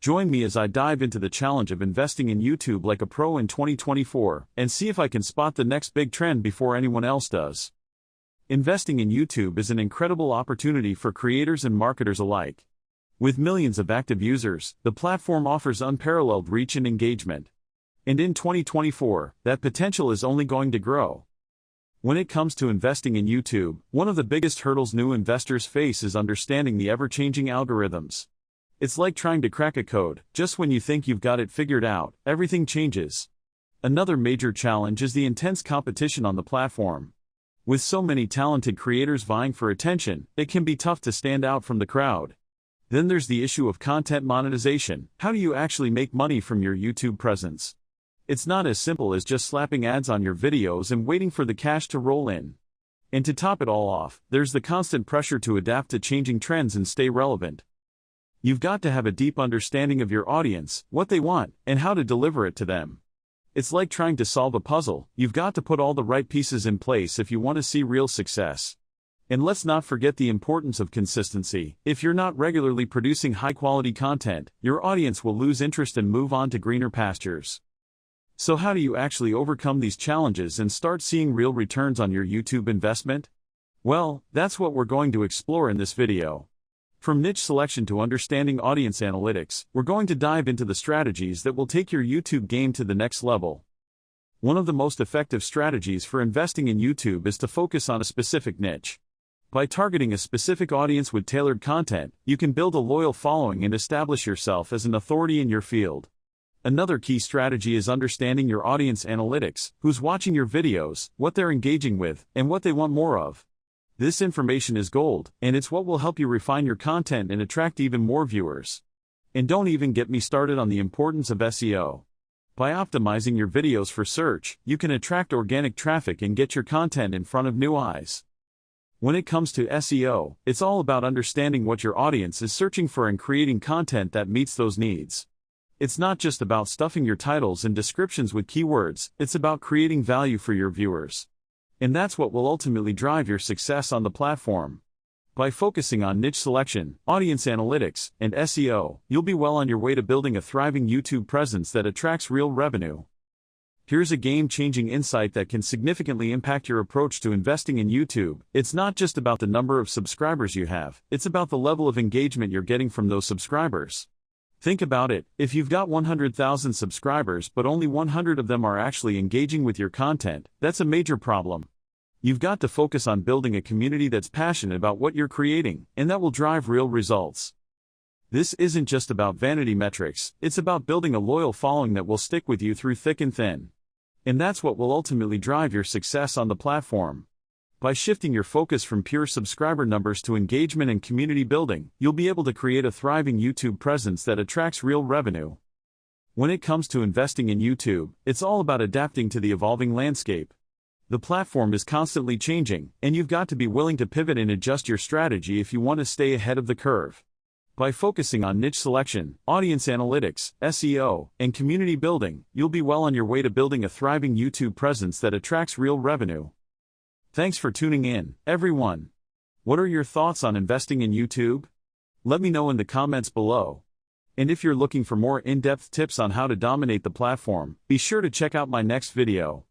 Join me as I dive into the challenge of investing in YouTube like a pro in 2024 and see if I can spot the next big trend before anyone else does. Investing in YouTube is an incredible opportunity for creators and marketers alike. With millions of active users, the platform offers unparalleled reach and engagement. And in 2024, that potential is only going to grow. When it comes to investing in YouTube, one of the biggest hurdles new investors face is understanding the ever-changing algorithms. It's like trying to crack a code. Just when you think you've got it figured out, everything changes. Another major challenge is the intense competition on the platform. With so many talented creators vying for attention, it can be tough to stand out from the crowd. Then there's the issue of content monetization. How do you actually make money from your YouTube presence? It's not as simple as just slapping ads on your videos and waiting for the cash to roll in. And to top it all off, there's the constant pressure to adapt to changing trends and stay relevant. You've got to have a deep understanding of your audience, what they want, and how to deliver it to them. It's like trying to solve a puzzle. You've got to put all the right pieces in place if you want to see real success. And let's not forget the importance of consistency. If you're not regularly producing high-quality content, your audience will lose interest and move on to greener pastures. So how do you actually overcome these challenges and start seeing real returns on your YouTube investment? Well, that's what we're going to explore in this video. From niche selection to understanding audience analytics, we're going to dive into the strategies that will take your YouTube game to the next level. One of the most effective strategies for investing in YouTube is to focus on a specific niche. By targeting a specific audience with tailored content, you can build a loyal following and establish yourself as an authority in your field. Another key strategy is understanding your audience analytics, who's watching your videos, what they're engaging with, and what they want more of. This information is gold, and it's what will help you refine your content and attract even more viewers. And don't even get me started on the importance of SEO. By optimizing your videos for search, you can attract organic traffic and get your content in front of new eyes. When it comes to SEO, it's all about understanding what your audience is searching for and creating content that meets those needs. It's not just about stuffing your titles and descriptions with keywords, it's about creating value for your viewers. And that's what will ultimately drive your success on the platform. By focusing on niche selection, audience analytics, and SEO, you'll be well on your way to building a thriving YouTube presence that attracts real revenue. Here's a game-changing insight that can significantly impact your approach to investing in YouTube. It's not just about the number of subscribers you have, it's about the level of engagement you're getting from those subscribers. Think about it, if you've got 100,000 subscribers but only 100 of them are actually engaging with your content, that's a major problem. You've got to focus on building a community that's passionate about what you're creating, and that will drive real results. This isn't just about vanity metrics, it's about building a loyal following that will stick with you through thick and thin. And that's what will ultimately drive your success on the platform. By shifting your focus from pure subscriber numbers to engagement and community building, you'll be able to create a thriving YouTube presence that attracts real revenue. When it comes to investing in YouTube, it's all about adapting to the evolving landscape. The platform is constantly changing, and you've got to be willing to pivot and adjust your strategy if you want to stay ahead of the curve. By focusing on niche selection, audience analytics, SEO, and community building, you'll be well on your way to building a thriving YouTube presence that attracts real revenue. Thanks for tuning in, everyone. What are your thoughts on investing in YouTube? Let me know in the comments below. And if you're looking for more in-depth tips on how to dominate the platform, be sure to check out my next video.